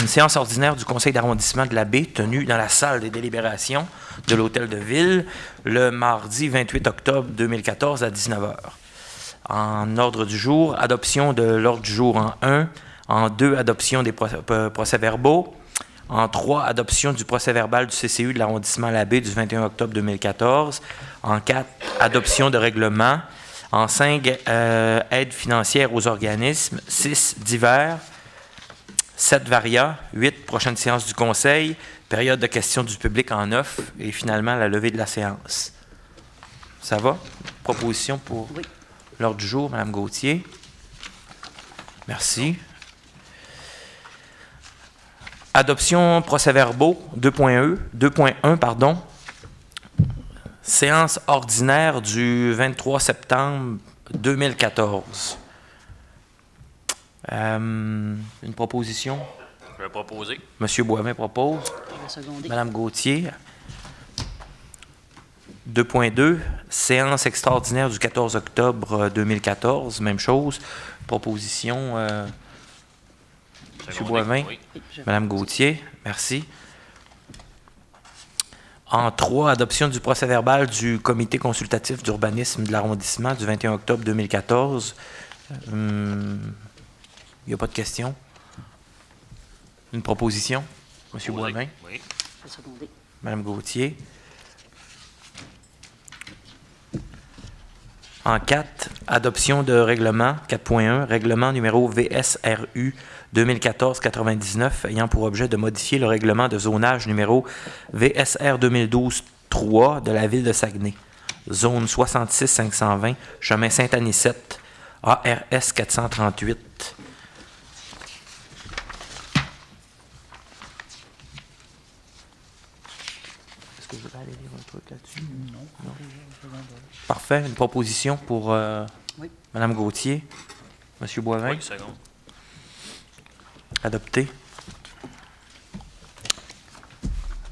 Séance ordinaire du conseil d'arrondissement de la Baie tenue dans la salle des délibérations de l'Hôtel de Ville le mardi 28 octobre 2014 à 19 h. En ordre du jour, adoption de l'ordre du jour en 1, en 2, adoption des procès-verbaux, en 3, adoption du procès-verbal du CCU de l'arrondissement de la Baie du 21 octobre 2014, en 4, adoption de règlement, en 5, aide financière aux organismes, 6, divers, 7, varia, 8, prochaine séance du conseil, période de questions du public en 9 et finalement la levée de la séance. Ça va? Proposition pour l'ordre du jour, Mme Gauthier. Merci. Adoption procès-verbaux 2.1, pardon. Séance ordinaire du 23 septembre 2014. Une proposition? Je vais proposer. M. Boivin propose. Mme Gauthier. 2.2, séance extraordinaire du 14 octobre 2014, même chose. Proposition, M. Boivin. Oui. Mme Gauthier, merci. En 3, adoption du procès-verbal du comité consultatif d'urbanisme de l'arrondissement du 21 octobre 2014. Il n'y a pas de question. Une proposition, M. Boivin. Oui. Mme Gauthier. En 4, adoption de règlement 4.1, règlement numéro VSRU 2014-99 ayant pour objet de modifier le règlement de zonage numéro VSR 2012-3 de la ville de Saguenay. Zone 66-520, chemin Saint-Anicette, ARS 438. Est-ce que je vais aller lire un truc là-dessus? Non. Parfait. Une proposition pour Mme Gauthier. M. Boivin. Oui, seconde. Adopté.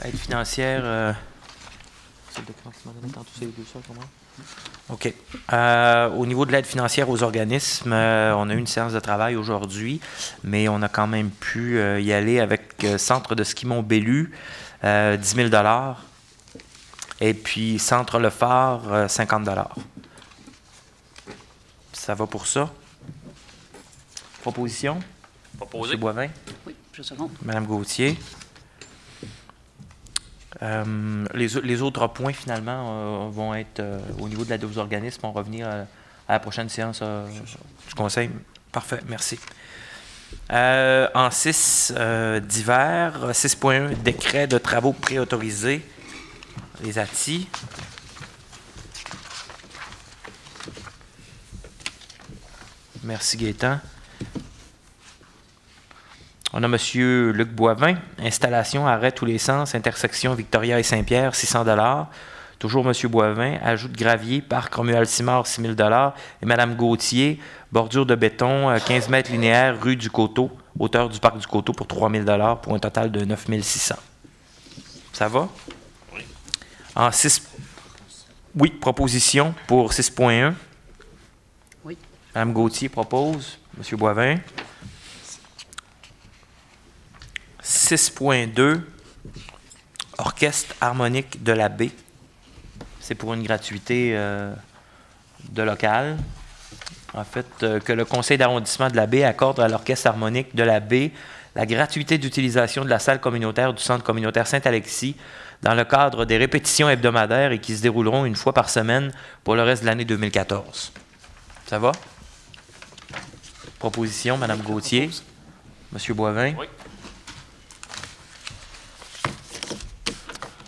Aide financière. C'est le document qui m'a donné tantôt, c'est les deux ça, comment? OK. Au niveau de l'aide financière aux organismes, on a eu une séance de travail aujourd'hui, mais on a quand même pu y aller avec Centre de ski Mont-Bellu, 10 000 $. Et puis, Centre Le Phare, 50 $. Ça va pour ça? Proposition? Proposé. M. Boivin? Oui, je seconde. Mme Gauthier? Les autres points, finalement, vont être au niveau de l'aide aux organismes, vont revenir à la prochaine séance du Conseil. Parfait, merci. En 6, divers. 6.1, décret de travaux préautorisés. Les ATI. Merci Gaétan. On a M. Luc Boivin. Installation, arrêt tous les sens, intersection Victoria et Saint-Pierre, 600 $. Toujours M. Boivin. Ajout de gravier, parc Romuald-Simard, 6 000 $. Et Mme Gauthier, bordure de béton, 15 mètres linéaires, rue du Coteau, hauteur du parc du Coteau pour 3 000 $, pour un total de 9 600 $. Ça va? En 6, oui, proposition pour 6.1. Oui. Mme Gauthier propose. M. Boivin. 6.2, orchestre harmonique de la Baie. C'est pour une gratuité de local. En fait, que le conseil d'arrondissement de la Baie accorde à l'orchestre harmonique de la Baie la gratuité d'utilisation de la salle communautaire du centre communautaire Saint-Alexis dans le cadre des répétitions hebdomadaires et qui se dérouleront une fois par semaine pour le reste de l'année 2014. Ça va? Proposition, Mme Gauthier. M. Boivin. Oui.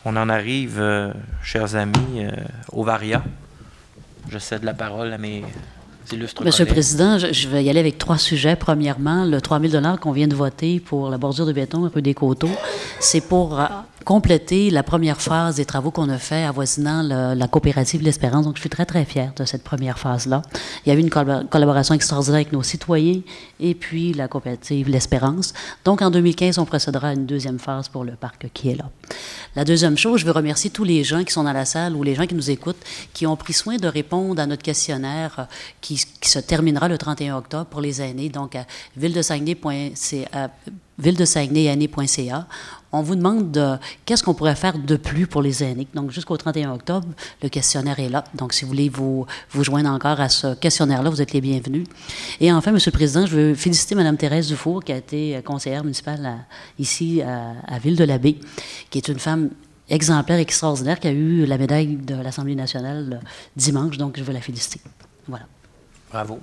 On en arrive, chers amis, au varia. Je cède la parole à mes illustres Monsieur le collègues. Président, je vais y aller avec 3 sujets. Premièrement, le 3 000 $ qu'on vient de voter pour la bordure de béton rue des Coteaux, c'est pour compléter la première phase des travaux qu'on a fait avoisinant la coopérative L'Espérance. Donc, je suis très, très fière de cette première phase-là. Il y avait une collaboration extraordinaire avec nos citoyens et puis la coopérative L'Espérance. Donc, en 2015, on procédera à une deuxième phase pour le parc qui est là. La deuxième chose, je veux remercier tous les gens qui sont dans la salle ou les gens qui nous écoutent, qui ont pris soin de répondre à notre questionnaire qui se terminera le 31 octobre pour les aînés. Donc, à ville-de-Saguenay-aînés.ca. On vous demande qu'est-ce qu'on pourrait faire de plus pour les aînés. Donc, jusqu'au 31 octobre, le questionnaire est là. Donc, si vous voulez vous joindre encore à ce questionnaire-là, vous êtes les bienvenus. Et enfin, Monsieur le Président, je veux féliciter Mme Thérèse Dufour, qui a été conseillère municipale ici à Ville-de-la-Baie, qui est une femme exemplaire, extraordinaire, qui a eu la médaille de l'Assemblée nationale dimanche. Donc, je veux la féliciter. Voilà. Bravo.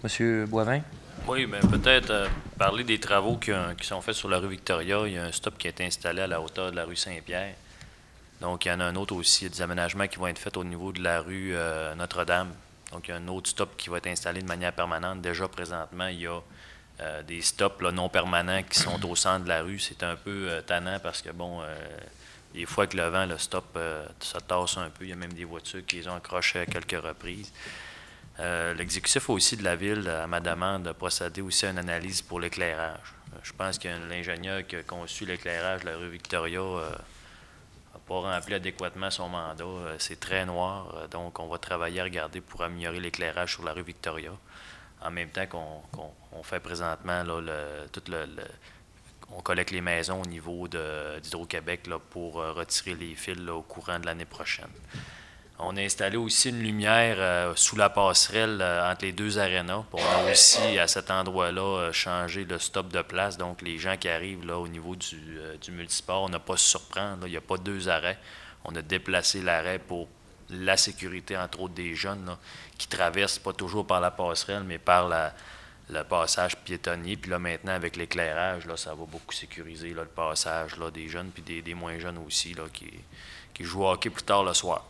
Monsieur Boivin? Oui, mais peut-être parler des travaux qui sont faits sur la rue Victoria. Il y a un stop qui a été installé à la hauteur de la rue Saint-Pierre. Donc, il y en a un autre aussi. Il y a des aménagements qui vont être faits au niveau de la rue Notre-Dame. Donc, il y a un autre stop qui va être installé de manière permanente. Déjà, présentement, il y a des stops là, non permanents qui sont au centre de la rue. C'est un peu tannant parce que, bon, des fois que le vent, le stop, ça tasse un peu. Il y a même des voitures qui les ont accrochées à quelques reprises. L'exécutif aussi de la Ville, à ma demande, a procédé aussi à une analyse pour l'éclairage. Je pense que l'ingénieur qui a conçu l'éclairage de la rue Victoria n'a pas rempli adéquatement son mandat. C'est très noir, donc on va travailler à regarder pour améliorer l'éclairage sur la rue Victoria. En même temps qu'on fait présentement là, on collecte les maisons au niveau d'Hydro-Québec là, pour retirer les fils là, au courant de l'année prochaine. On a installé aussi une lumière sous la passerelle entre les deux arénas. On a aussi, à cet endroit-là, changé le stop de place. Donc, les gens qui arrivent là, au niveau du multisport, on n'a pas à se surprendre. Là. Il n'y a pas deux arrêts. On a déplacé l'arrêt pour la sécurité, entre autres, des jeunes là, qui traversent, pas toujours par la passerelle, mais par le passage piétonnier. Puis là, maintenant, avec l'éclairage, là, ça va beaucoup sécuriser là, le passage là, des jeunes, puis des moins jeunes aussi, là, qui jouent au hockey plus tard le soir.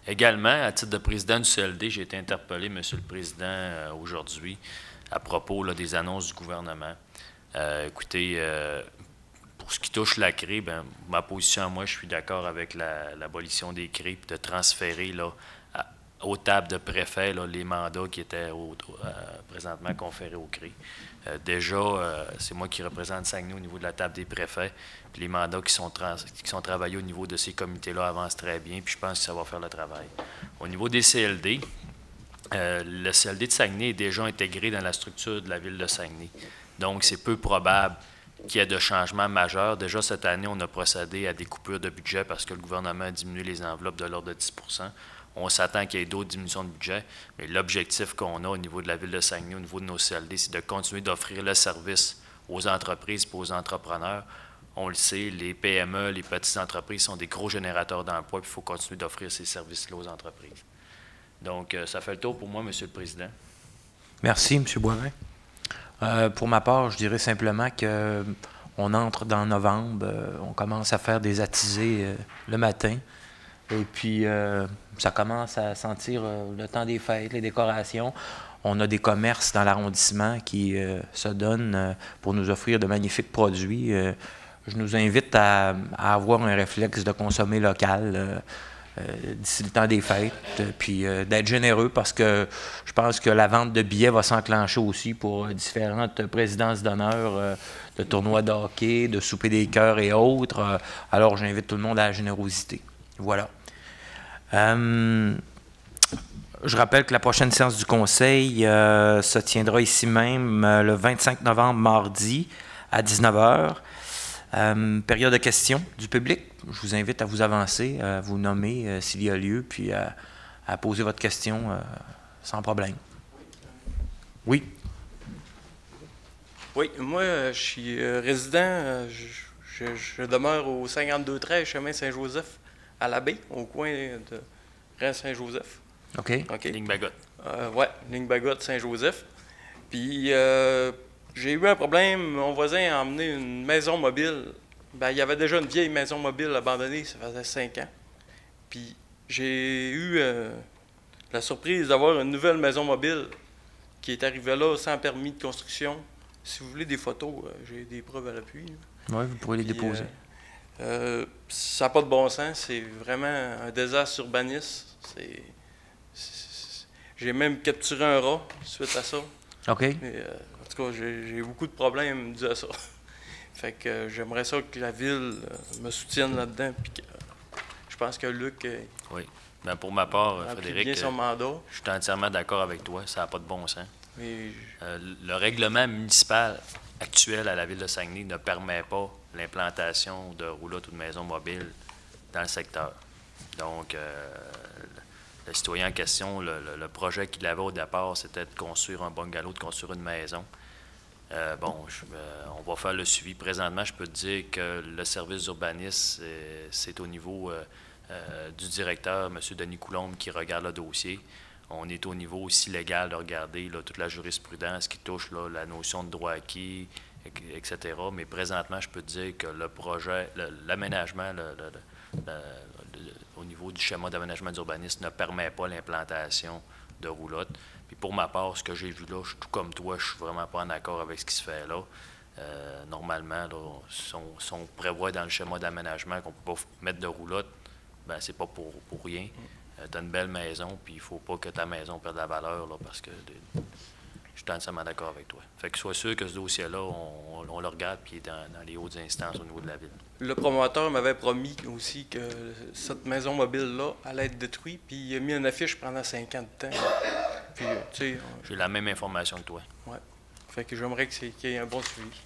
Également, à titre de président du CLD, j'ai été interpellé, Monsieur le Président, aujourd'hui, à propos là, des annonces du gouvernement. Écoutez, pour ce qui touche la CRE, ma position à moi, je suis d'accord avec l'abolition des CRE, puis de transférer là, aux tables de préfet là, les mandats qui étaient présentement conférés aux CRE. Déjà, c'est moi qui représente Saguenay au niveau de la table des préfets. Puis les mandats qui sont travaillés au niveau de ces comités-là avancent très bien. Puis je pense que ça va faire le travail. Au niveau des CLD, le CLD de Saguenay est déjà intégré dans la structure de la ville de Saguenay. Donc, c'est peu probable qu'il y ait de changements majeurs. Déjà, cette année, on a procédé à des coupures de budget parce que le gouvernement a diminué les enveloppes de l'ordre de 10 %. On s'attend qu'il y ait d'autres diminutions de budget, mais l'objectif qu'on a au niveau de la ville de Saguenay, au niveau de nos CLD, c'est de continuer d'offrir le service aux entreprises et aux entrepreneurs. On le sait, les PME, les petites entreprises sont des gros générateurs d'emplois, puis il faut continuer d'offrir ces services-là aux entreprises. Donc, ça fait le tour pour moi, Monsieur le Président. Merci, M. Boivin. Pour ma part, je dirais simplement qu'on entre dans novembre, on commence à faire des attisés le matin. Et puis, ça commence à sentir le temps des fêtes, les décorations. On a des commerces dans l'arrondissement qui se donnent pour nous offrir de magnifiques produits. Je nous invite à avoir un réflexe de consommer local d'ici le temps des fêtes, puis d'être généreux parce que je pense que la vente de billets va s'enclencher aussi pour différentes présidences d'honneur, de tournois de hockey, de souper des cœurs et autres. Alors, j'invite tout le monde à la générosité. Voilà. Je rappelle que la prochaine séance du Conseil se tiendra ici même le 25 novembre, mardi, à 19h. Période de questions du public. Je vous invite à vous avancer, à vous nommer s'il y a lieu, puis à poser votre question sans problème. Oui. Oui, moi, je suis résident. Je demeure au 5213 chemin Saint-Joseph, à la baie, au coin de Rennes-Saint-Joseph. OK. Ligne Bagotte. Oui, ligne Bagotte, Saint-Joseph. Puis, j'ai eu un problème. Mon voisin a emmené une maison mobile. Ben, il y avait déjà une vieille maison mobile abandonnée, ça faisait 5 ans. Puis, j'ai eu la surprise d'avoir une nouvelle maison mobile qui est arrivée là sans permis de construction. Si vous voulez des photos, j'ai des preuves à l'appui. Oui, vous pourrez les déposer. Ça n'a pas de bon sens. C'est vraiment un désastre urbaniste. J'ai même capturé un rat suite à ça. OK. Mais, en tout cas, j'ai beaucoup de problèmes dus à ça. Fait que j'aimerais ça que la Ville me soutienne là-dedans. Puis que, je pense que Luc oui. Ben pour ma part, a pris Frédéric, bien son mandat. je suis entièrement d'accord avec toi. Ça n'a pas de bon sens. Mais le règlement municipal actuel à la ville de Saguenay ne permet pas l'implantation de roulottes ou de maisons mobiles dans le secteur. Donc, le citoyen en question, le projet qu'il avait au départ, c'était de construire un bungalow, de construire une maison. On va faire le suivi. Présentement, je peux te dire que le service d'urbanisme, c'est au niveau du directeur, M. Denis Coulombe, qui regarde le dossier. On est au niveau aussi légal de regarder là, toute la jurisprudence qui touche là, la notion de droit acquis, etc. Mais présentement, je peux te dire que le projet, l'aménagement, au niveau du schéma d'aménagement d'urbanisme ne permet pas l'implantation de roulottes. Puis pour ma part, ce que j'ai vu là, tout comme toi, je suis vraiment pas en accord avec ce qui se fait là. Normalement, là, si on prévoit dans le schéma d'aménagement qu'on ne peut pas mettre de roulottes, ben c'est pas pour rien. Tu as une belle maison, puis il ne faut pas que ta maison perde la valeur, là, parce que je suis entièrement d'accord avec toi. Fait que sois sûr que ce dossier-là, on le regarde, puis il est dans les hautes instances au niveau de la ville. Le promoteur m'avait promis aussi que cette maison mobile-là allait être détruite, puis il a mis une affiche pendant 5 ans de temps. Puis, tu sais... J'ai la même information que toi. Oui. Fait que j'aimerais qu'il y ait un bon suivi.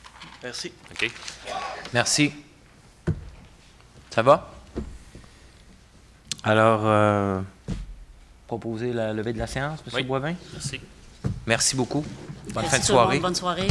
Merci. OK. Merci. Ça va? Alors, proposer la levée de la séance, M. Oui. Boivin? Merci. Merci beaucoup. Bonne Merci fin de tout le monde. soirée. Bonne soirée.